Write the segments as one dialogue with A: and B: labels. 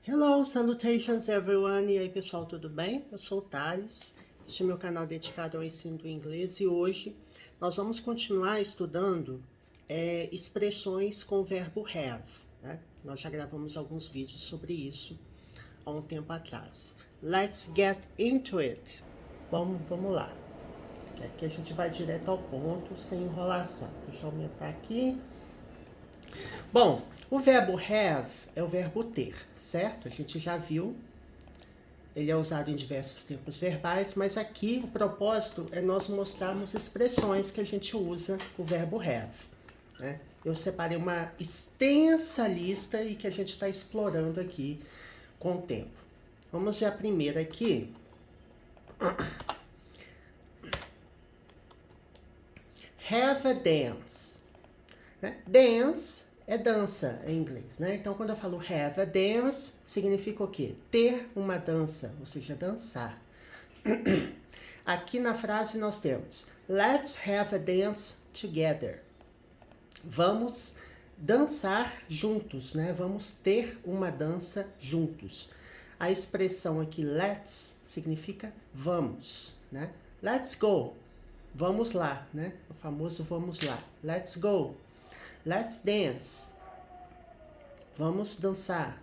A: Hello, salutations everyone! E aí pessoal, tudo bem? Eu sou o Thales, este é meu canal dedicado ao ensino do inglês e hoje nós vamos continuar estudando expressões com o verbo have, né? Nós já gravamos alguns vídeos sobre isso há um tempo atrás. Let's get into it! Vamos lá. Aqui a gente vai direto ao ponto, sem enrolação. Deixa eu aumentar aqui. Bom, o verbo have é o verbo ter, certo? A gente já viu. Ele é usado em diversos tempos verbais, mas aqui o propósito é nós mostrarmos expressões que a gente usa o verbo have, né? Eu separei uma extensa lista e que a gente está explorando aqui com o tempo. Vamos ver a primeira aqui. Have a dance. Né? Dance é dança em inglês, né? Então, quando eu falo have a dance, significa o quê? Ter uma dança, ou seja, dançar. Aqui na frase nós temos let's have a dance together. Vamos dançar juntos, né? Vamos ter uma dança juntos. A expressão aqui let's significa vamos, né? Let's go. Vamos lá, né? O famoso vamos lá. Let's go. Let's dance. Vamos dançar.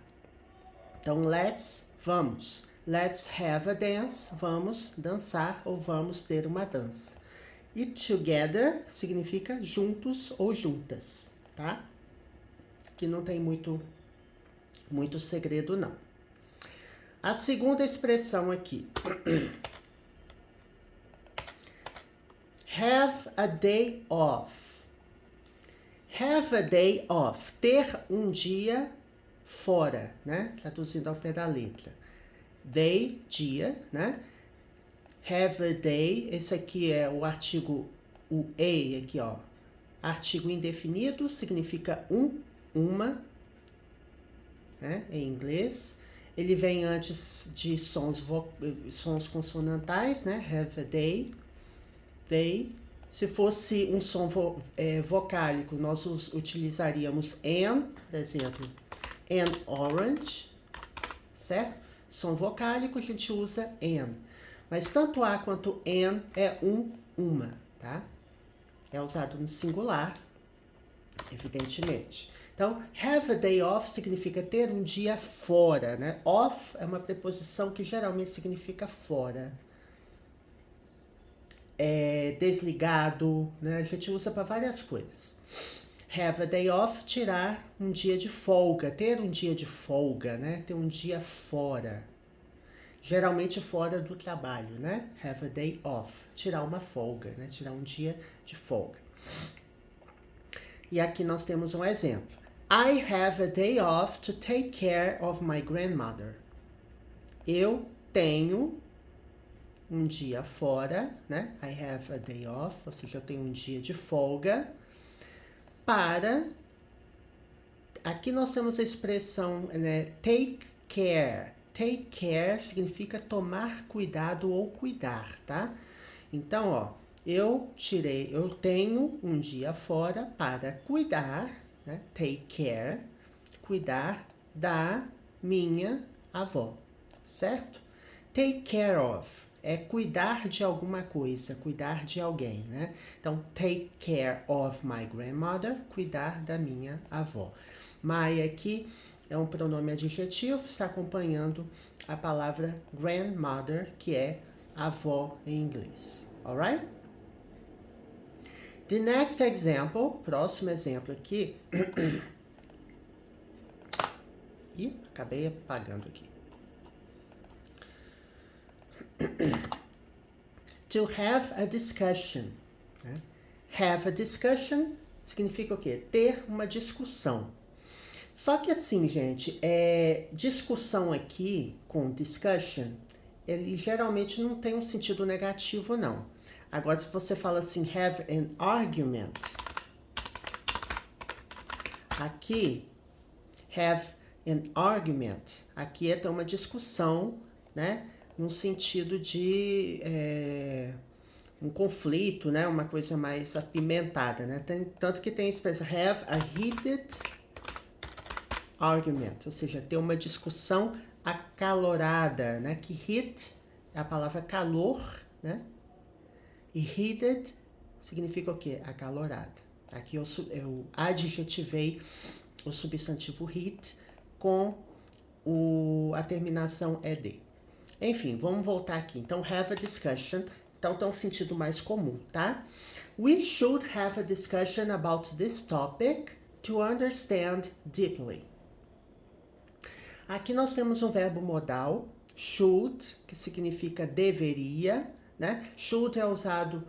A: Então, let's, vamos. Let's have a dance. Vamos dançar ou vamos ter uma dança. E together significa juntos ou juntas, tá? Que não tem muito segredo, não. A segunda expressão aqui. Have a day off. Have a day off, ter um dia fora, né? Traduzindo ao pé da letra. Day, dia, né? Have a day, esse aqui é o artigo, o a aqui, ó. Artigo indefinido significa uma, né? Em inglês. Ele vem antes de sons consonantais, né? Have a day, they. Se fosse um som vocálico, nós utilizaríamos an, por exemplo, an orange, certo? Som vocálico a gente usa an. Mas tanto a quanto an é uma, tá? É usado no singular, evidentemente. Então, have a day off significa ter um dia fora, né? Off é uma preposição que geralmente significa fora. Desligado, né? A gente usa para várias coisas. Have a day off, tirar um dia de folga, ter um dia de folga, né? Ter um dia fora. Geralmente fora do trabalho, né? Have a day off, tirar uma folga, né? Tirar um dia de folga. E aqui nós temos um exemplo. I have a day off to take care of my grandmother. Eu tenho um dia fora, né? I have a day off, ou seja, eu tenho um dia de folga para... Aqui nós temos a expressão, né? Take care. Take care significa tomar cuidado ou cuidar, tá? Então, ó, eu tenho um dia fora para cuidar, né? Take care, cuidar da minha avó, certo? Take care of é cuidar de alguma coisa, cuidar de alguém, né? Então, take care of my grandmother, cuidar da minha avó. My aqui é um pronome adjetivo, está acompanhando a palavra grandmother, que é avó em inglês. Alright? The next example, próximo exemplo aqui. Ih, acabei apagando aqui. To have a discussion. Né? Have a discussion significa o quê? Ter uma discussão. Só que assim, gente, discussão aqui com discussion, ele geralmente não tem um sentido negativo, não. Agora, se você fala assim, have an argument, aqui, have an argument, aqui é ter uma discussão, né? No sentido de um conflito, né? Uma coisa mais apimentada, né? Tanto que tem a expressão have a heated argument, ou seja, ter uma discussão acalorada, né? Que heat é a palavra calor, né? E heated significa o quê? Acalorada. Aqui eu adjetivei o substantivo heat com a terminação ed. Enfim, vamos voltar aqui. Então, have a discussion. Então, tem um sentido mais comum, tá? We should have a discussion about this topic to understand deeply. Aqui nós temos um verbo modal, should, que significa deveria, né? Should é usado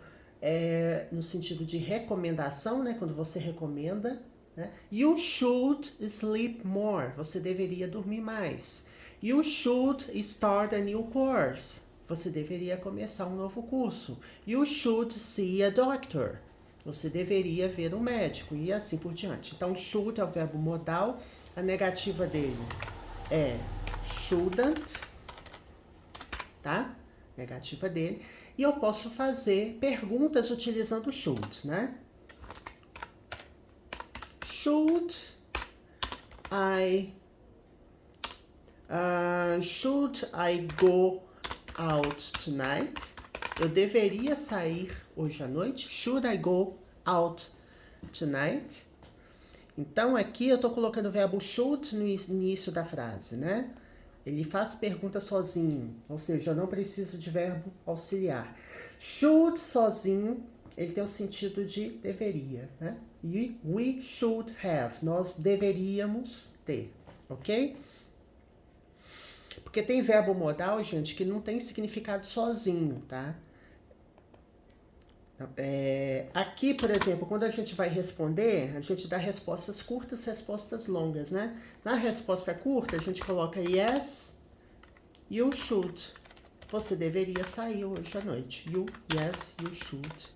A: no sentido de recomendação, né? Quando você recomenda, né? You should sleep more. Você deveria dormir mais. You should start a new course. Você deveria começar um novo curso. You should see a doctor. Você deveria ver um médico e assim por diante. Então, should é o verbo modal. A negativa dele é shouldn't, tá? Negativa dele. E eu posso fazer perguntas utilizando should, né? Should I go out tonight? Eu deveria sair hoje à noite? Should I go out tonight? Então, aqui eu estou colocando o verbo should no início da frase, né? Ele faz pergunta sozinho, ou seja, eu não preciso de verbo auxiliar. Should sozinho, ele tem o sentido de deveria, né? E we should have, nós deveríamos ter, ok? Porque tem verbo modal, gente, que não tem significado sozinho, tá? Aqui, por exemplo, quando a gente vai responder, a gente dá respostas curtas, respostas longas, né? Na resposta curta, a gente coloca yes, you should. Você deveria sair hoje à noite. Yes, you should.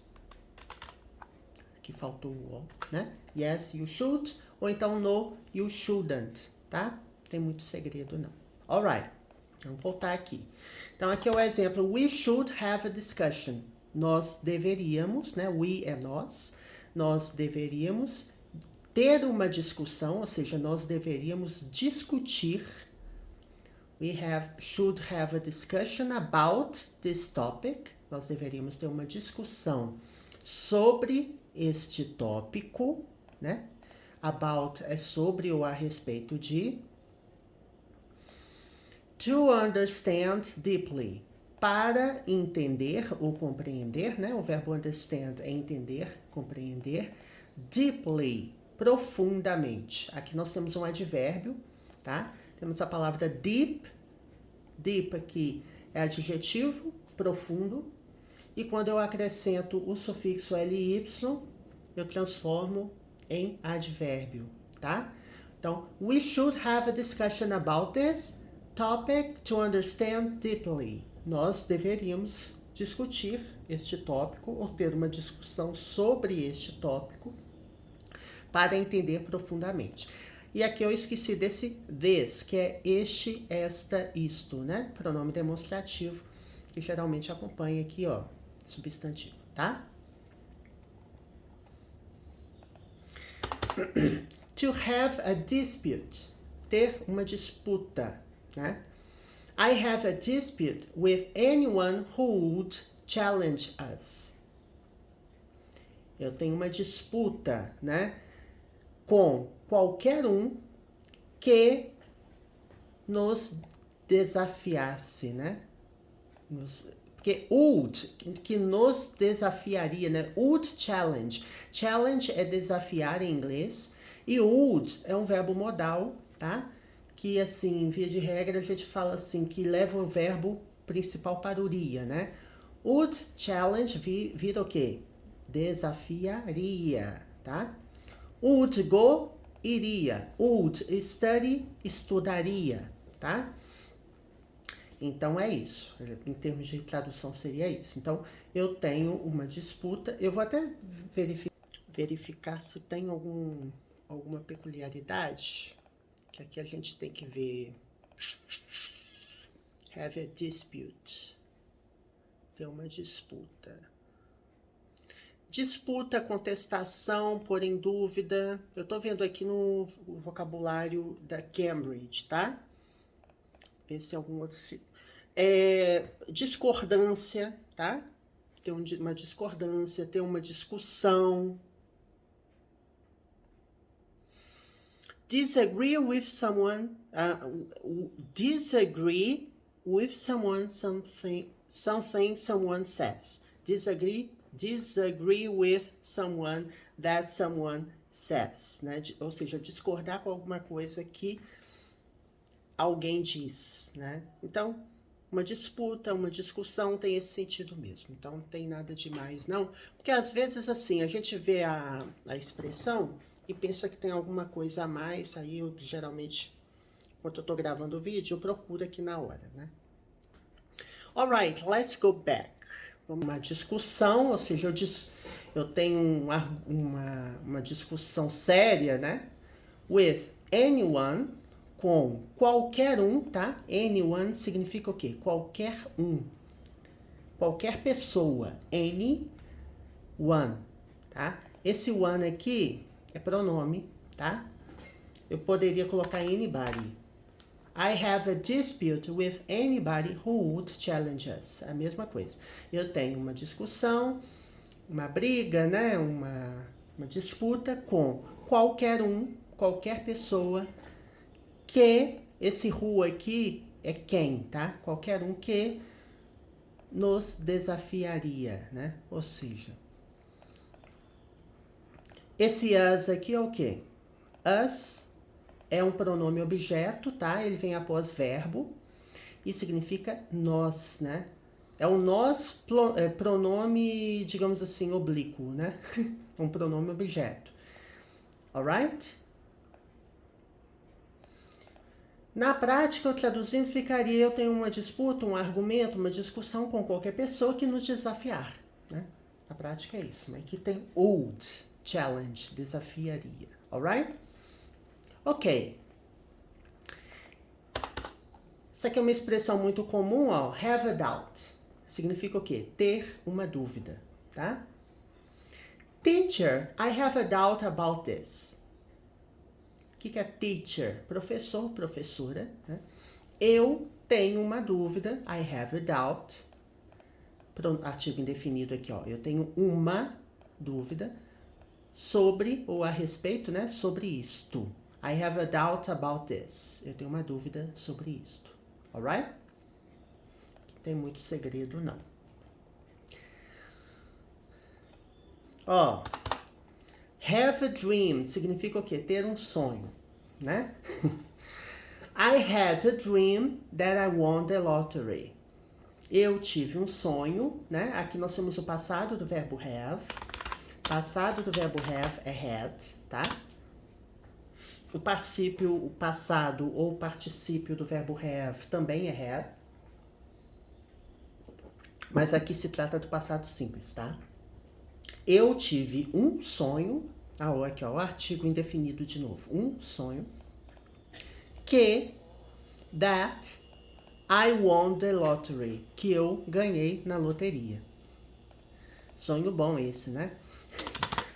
A: Aqui faltou o all, né? Yes, you should. Ou então no, you shouldn't, tá? Não tem muito segredo, não. Alright, vamos voltar aqui. Então, aqui é o exemplo. We should have a discussion. Nós deveríamos, né? We é nós deveríamos ter uma discussão, ou seja, nós deveríamos discutir. We should have a discussion about this topic. Nós deveríamos ter uma discussão sobre este tópico, né? About é sobre ou a respeito de. To understand deeply. Para entender ou compreender, né? O verbo understand é entender, compreender. Deeply, profundamente. Aqui nós temos um advérbio, tá? Temos a palavra deep. Deep aqui é adjetivo, profundo. E quando eu acrescento o sufixo ly, eu transformo em advérbio, tá? Então, we should have a discussion about this topic to understand deeply. Nós deveríamos discutir este tópico ou ter uma discussão sobre este tópico para entender profundamente. E aqui eu esqueci desse this, que é este, esta, isto, né? Pronome demonstrativo, que geralmente acompanha aqui, ó, substantivo, tá? To have a dispute, ter uma disputa, né? I have a dispute with anyone who would challenge us. Eu tenho uma disputa, né, com qualquer um que nos desafiasse, né? Porque would, que nos desafiaria, né? Would challenge. Challenge é desafiar em inglês. E would é um verbo modal, tá? Que, assim, via de regra, a gente fala assim, que leva o verbo principal para o iria, né? Would challenge vira o quê? Desafiaria, tá? Would go, iria. Would study, estudaria, tá? Então, é isso. Em termos de tradução, seria isso. Então, eu tenho uma disputa. Eu vou até verificar se tem alguma peculiaridade. Que aqui a gente tem que ver. Have a dispute. Ter uma disputa. Disputa, contestação, pôr em dúvida. Eu tô vendo aqui no vocabulário da Cambridge, tá? Ver se tem algum outro. Discordância, tá? Ter uma discordância, ter uma discussão. Disagree with someone. Disagree with someone, something someone says. Disagree with someone that someone says, né? Ou seja, discordar com alguma coisa que alguém diz, né? Então, uma disputa, uma discussão tem esse sentido mesmo. Então, não tem nada demais, não. Porque às vezes, assim, a gente vê a expressão e pensa que tem alguma coisa a mais, aí eu geralmente, quando eu tô gravando o vídeo, eu procuro aqui na hora, né? Alright, let's go back. Uma discussão, ou seja, eu tenho uma discussão séria, né? With anyone, com qualquer um, tá? Anyone significa o quê? Qualquer um. Qualquer pessoa. Anyone, tá? Esse one aqui é pronome, tá? Eu poderia colocar anybody. I have a dispute with anybody who would challenge us. A mesma coisa. Eu tenho uma discussão, uma briga, né? Uma disputa com qualquer um, qualquer pessoa que esse who aqui é quem, tá? Qualquer um que nos desafiaria, né? Ou seja, esse us aqui é o quê? Us é um pronome objeto, tá? Ele vem após verbo e significa nós, né? É um nós pronome, digamos assim, oblíquo, né? Um pronome objeto. Alright? Na prática, eu traduzindo, ficaria: eu tenho uma disputa, um argumento, uma discussão com qualquer pessoa que nos desafiar, né? Na prática é isso, mas aqui tem would, challenge, desafiaria, alright? Ok. Isso aqui é uma expressão muito comum, ó, have a doubt. Significa o quê? Ter uma dúvida, tá? Teacher, I have a doubt about this. O que é teacher? Professor, professora, né? Eu tenho uma dúvida, I have a doubt. Artigo indefinido aqui, ó. Eu tenho uma dúvida sobre, ou a respeito, né? Sobre isto. I have a doubt about this. Eu tenho uma dúvida sobre isto. Alright? Não tem muito segredo, não. Ó, have a dream significa o quê? Ter um sonho, né? I had a dream that I won the lottery. Eu tive um sonho, né? Aqui nós temos o passado do verbo have. Passado do verbo have é had, tá? O particípio, o passado ou particípio do verbo have também é had. Mas aqui se trata do passado simples, tá? Eu tive um sonho, aqui ó, o artigo indefinido de novo, um sonho, that I won the lottery, que eu ganhei na loteria. Sonho bom esse, né?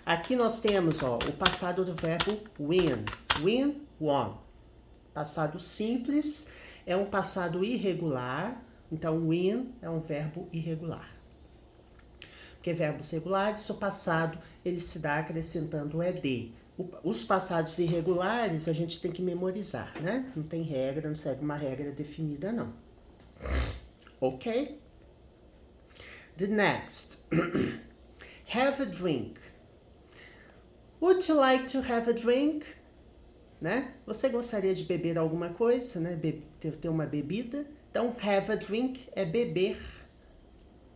A: Aqui nós temos, ó, o passado do verbo win. Win, won. Passado simples é um passado irregular, então win é um verbo irregular. Porque verbos regulares, o passado ele se dá acrescentando o ed. Os passados irregulares a gente tem que memorizar, né? Não tem regra, não segue uma regra definida, não. Ok? The next. Have a drink. Would you like to have a drink? Né? Você gostaria de beber alguma coisa, né? Ter uma bebida? Então, have a drink é beber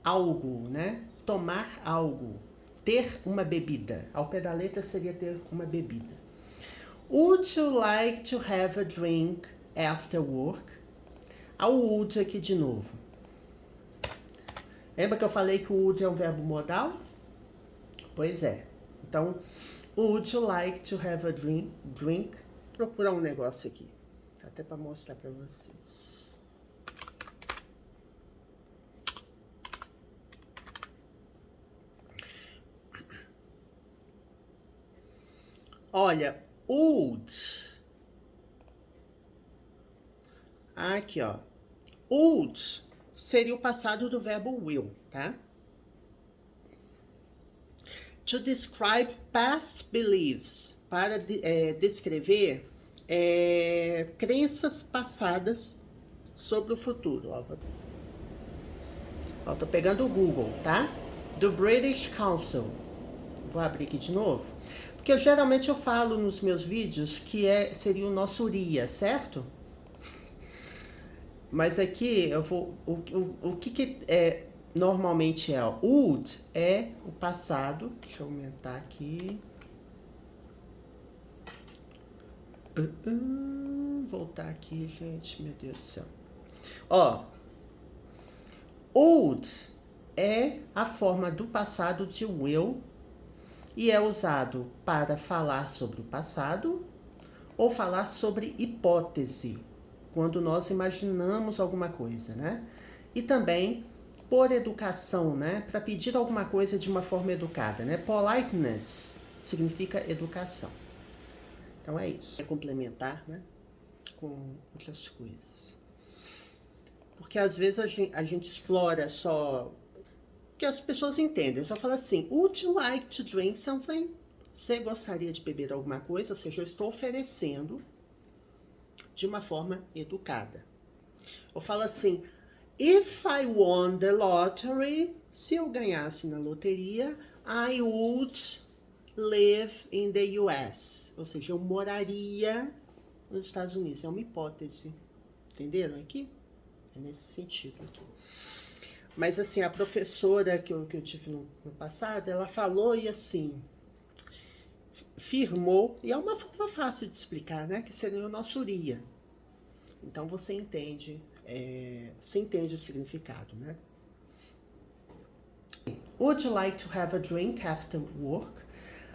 A: algo, né? Tomar algo. Ter uma bebida. Ao pé da letra seria ter uma bebida. Would you like to have a drink after work? A would aqui de novo. Lembra que eu falei que o would é um verbo modal? Pois é. Então, would you like to have a drink? Vou procurar um negócio aqui. Até para mostrar para vocês. Olha, would. Aqui, ó. Would seria o passado do verbo will, tá? To describe past beliefs. Para descrever crenças passadas sobre o futuro. Ó, tô pegando o Google, tá? Do British Council. Vou abrir aqui de novo. Porque geralmente eu falo nos meus vídeos que seria o nosso URIA, certo? Mas aqui eu vou. O que normalmente é? Would é o passado. Deixa eu aumentar aqui. Voltar aqui, gente. Meu Deus do céu. Ó. Would é a forma do passado de will e é usado para falar sobre o passado ou falar sobre hipótese, quando nós imaginamos alguma coisa, né? E também por educação, né? Para pedir alguma coisa de uma forma educada, né? Politeness significa educação. Então é isso. É complementar, né? Com outras coisas. Porque às vezes a gente explora só que as pessoas entendem. Só fala assim, would you like to drink something? Você gostaria de beber alguma coisa? Ou seja, eu estou oferecendo de uma forma educada. Eu falo assim, if I won the lottery, se eu ganhasse na loteria, I would live in the US. Ou seja, eu moraria nos Estados Unidos. É uma hipótese. Entenderam aqui? É nesse sentido aqui. Mas assim, a professora que eu tive no passado, ela falou e assim, firmou, e é uma forma fácil de explicar, né? Que seria o nosso URIA. Então você entende o significado, né? Would you like to have a drink after work?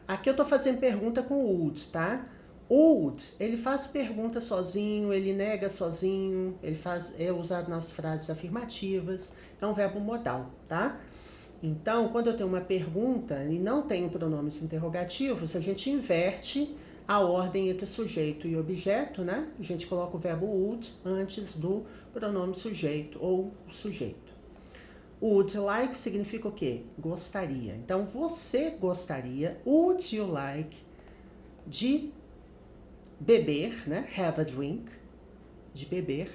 A: Aqui eu tô fazendo pergunta com would, tá? Would, ele faz pergunta sozinho, ele nega sozinho, é usado nas frases afirmativas, é um verbo modal, tá? Então, quando eu tenho uma pergunta e não tenho pronomes interrogativos, a gente inverte a ordem entre sujeito e objeto, né? A gente coloca o verbo would antes do pronome sujeito ou sujeito. Would like significa o quê? Gostaria. Então, você gostaria, would you like, de beber, né? Have a drink, de beber,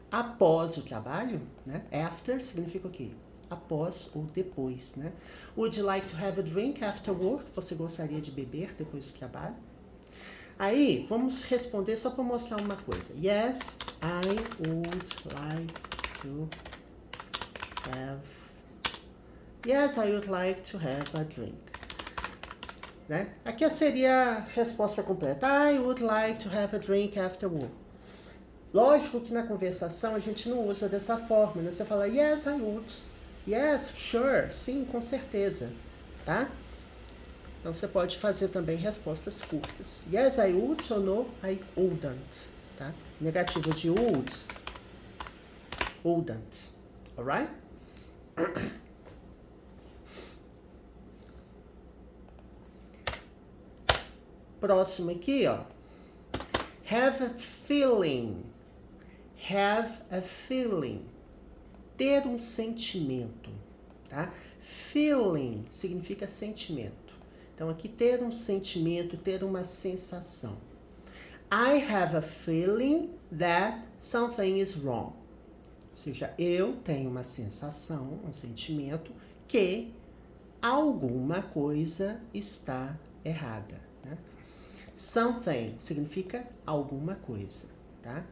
A: após o trabalho, né? After significa o quê? Após ou depois, né? Would you like to have a drink after work? Você gostaria de beber depois do trabalho? Aí, vamos responder só para mostrar uma coisa. Yes, I would like to have... Yes, I would like to have a drink. Né? Aqui seria a resposta completa. I would like to have a drink after work. Lógico que na conversação a gente não usa dessa forma, né? Você fala, yes, I would. Yes, sure. Sim, com certeza. Tá? Então você pode fazer também respostas curtas. Yes, I would ou no, I wouldn't. Tá? Negativo de would, wouldn't. Alright? Próximo aqui, ó. Have a feeling. Have a feeling. Ter um sentimento, tá? Feeling significa sentimento. Então, aqui, ter um sentimento, ter uma sensação. I have a feeling that something is wrong. Ou seja, eu tenho uma sensação, um sentimento que alguma coisa está errada, né? Something significa alguma coisa, tá?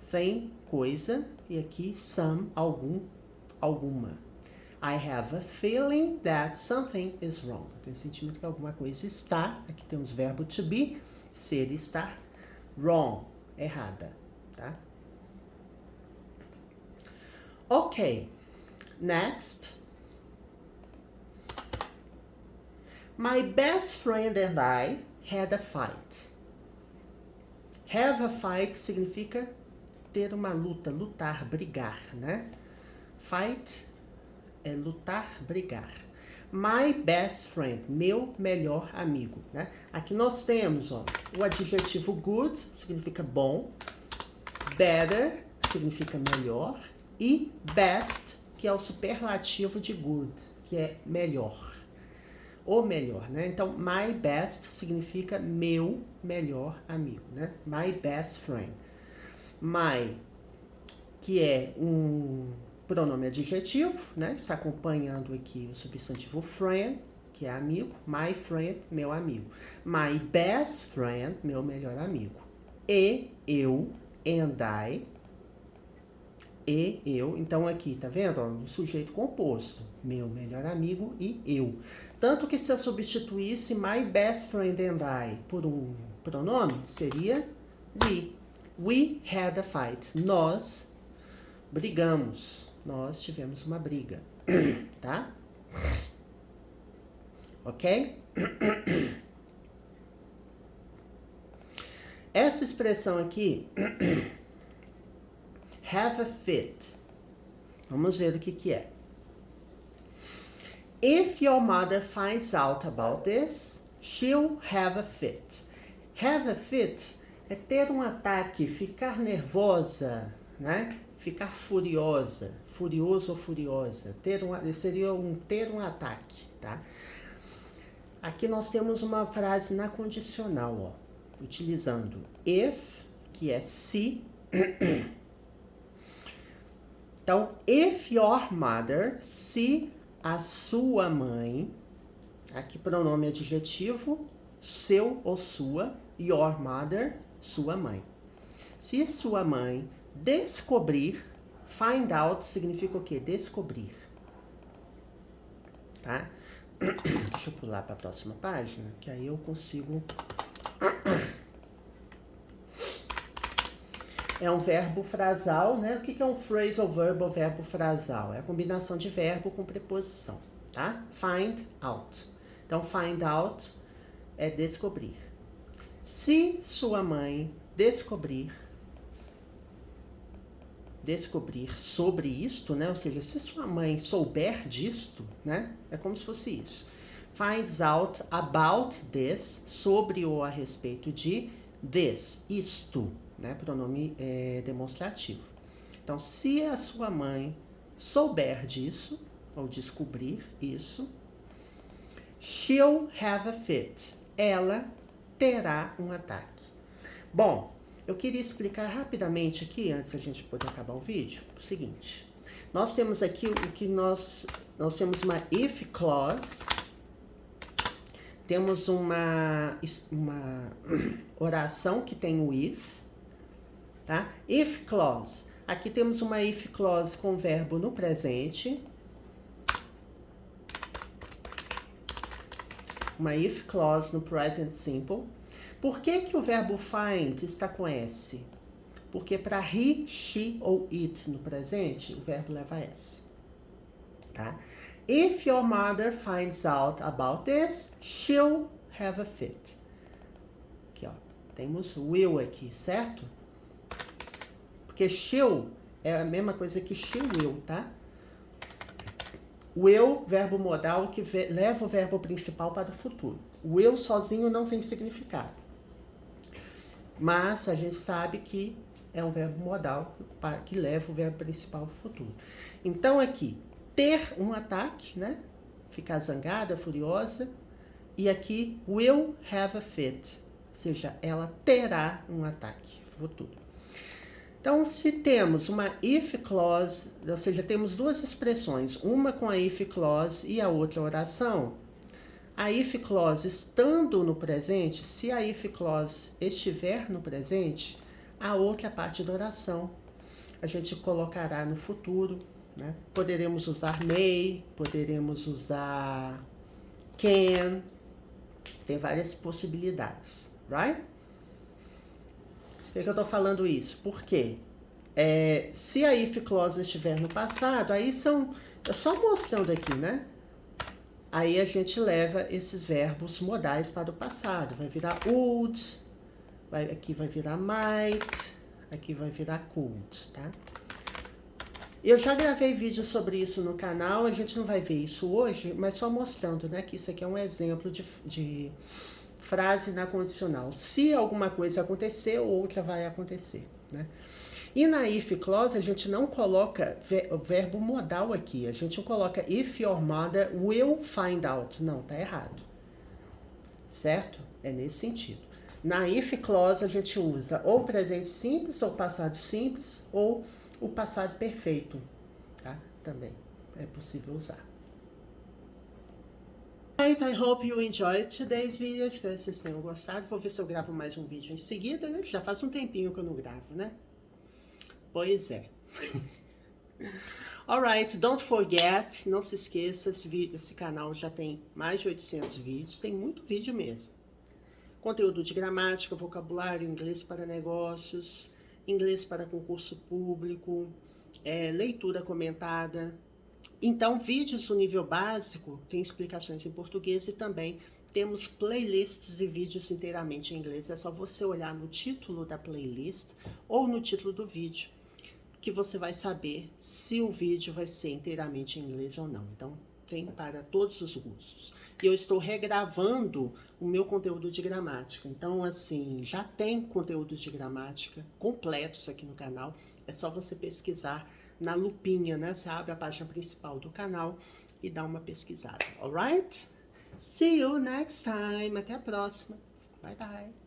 A: Thing, coisa, e aqui some, alguma. I have a feeling that something is wrong. Eu tenho sentimento que alguma coisa está, aqui temos o verbo to be, ser, estar, wrong, errada, tá? Ok, next. My best friend and I had a fight. Have a fight significa ter uma luta, lutar, brigar, né? Fight é lutar, brigar. My best friend, meu melhor amigo, né? Aqui nós temos, ó, o adjetivo good, significa bom, better, significa melhor, e best, que é o superlativo de good, que é melhor. O melhor, né? Então, my best significa meu melhor amigo, né? My best friend. My, que é um pronome adjetivo, né? Está acompanhando aqui o substantivo friend, que é amigo. My friend, meu amigo. My best friend, meu melhor amigo. E eu, and I, e eu. Então aqui, tá vendo? Ó, um sujeito composto. Meu melhor amigo e eu. Tanto que se eu substituísse my best friend and I por um pronome, seria we. We had a fight. Nós brigamos. Nós tivemos uma briga. Tá? Ok? Essa expressão aqui, have a fit. Vamos ver o que é. If your mother finds out about this, she'll have a fit. Have a fit é ter um ataque, ficar nervosa, né? Ficar furiosa, furioso ou furiosa. Seria ter um ataque, tá? Aqui nós temos uma frase na condicional, ó, utilizando if, que é se. Então, if your mother, se a sua mãe, aqui pronome adjetivo, seu ou sua, your mother, sua mãe. Se sua mãe descobrir, find out significa o quê? Descobrir. Tá? Deixa eu pular para a próxima página, que aí eu consigo... É um verbo frasal, né? O que é um phrasal verb ou verbo frasal? É a combinação de verbo com preposição, tá? Find out. Então, find out é descobrir. Se sua mãe descobrir sobre isto, né? Ou seja, se sua mãe souber disto, né? É como se fosse isso. Finds out about this, sobre ou a respeito de this, isto, né? Pronome demonstrativo. Então, se a sua mãe souber disso, ou descobrir isso, she'll have a fit. Ela terá um ataque. Bom, eu queria explicar rapidamente aqui, antes da gente poder acabar o vídeo, o seguinte. Nós temos aqui o que nós temos uma if clause, temos uma oração que tem o if, tá? If clause. Aqui temos uma if clause com verbo no presente. Uma if clause no present simple. Por que o verbo find está com S? Porque para he, she ou it no presente, o verbo leva S. Tá? If your mother finds out about this, she'll have a fit. Aqui, ó. Temos will aqui, certo? Porque she'll é a mesma coisa que she will, tá? Will, verbo modal que leva o verbo principal para o futuro. Will sozinho não tem significado. Mas a gente sabe que é um verbo modal que leva o verbo principal ao futuro. Então aqui, ter um ataque, né? Ficar zangada, furiosa. E aqui, will have a fit. Ou seja, ela terá um ataque futuro. Então, se temos uma if clause, ou seja, temos duas expressões, uma com a if clause e a outra oração, a if clause estando no presente, se a if clause estiver no presente, a outra parte da oração a gente colocará no futuro, né? Poderemos usar may, poderemos usar can, tem várias possibilidades, right? Por que eu tô falando isso? Porque se a if clause estiver no passado, aí é só mostrando aqui, né? Aí a gente leva esses verbos modais para o passado. Vai virar would, aqui vai virar might, aqui vai virar could, tá? Eu já gravei vídeo sobre isso no canal, a gente não vai ver isso hoje, mas só mostrando, né, que isso aqui é um exemplo de frase na condicional. Se alguma coisa acontecer, outra vai acontecer, né? E na if clause a gente não coloca o verbo modal aqui, a gente não coloca if your mother will find out. Não, tá errado. Certo? É nesse sentido. Na if clause a gente usa ou presente simples, ou passado simples, ou o passado perfeito, tá? Também é possível usar. Right, I hope you enjoyed today's video. Espero que vocês tenham gostado. Vou ver se eu gravo mais um vídeo em seguida, né? Já faz um tempinho que eu não gravo, né? Pois é. Alright, don't forget, não se esqueça, esse canal já tem mais de 800 vídeos, tem muito vídeo mesmo. Conteúdo de gramática, vocabulário, inglês para negócios, inglês para concurso público, leitura comentada. Então, vídeos do nível básico tem explicações em português e também temos playlists e vídeos inteiramente em inglês. É só você olhar no título da playlist ou no título do vídeo que você vai saber se o vídeo vai ser inteiramente em inglês ou não. Então, tem para todos os gostos. E eu estou regravando o meu conteúdo de gramática. Então, assim, já tem conteúdos de gramática completos aqui no canal. É só você pesquisar na lupinha, né? Você abre a página principal do canal e dá uma pesquisada. Alright? See you next time. Até a próxima. Bye, bye.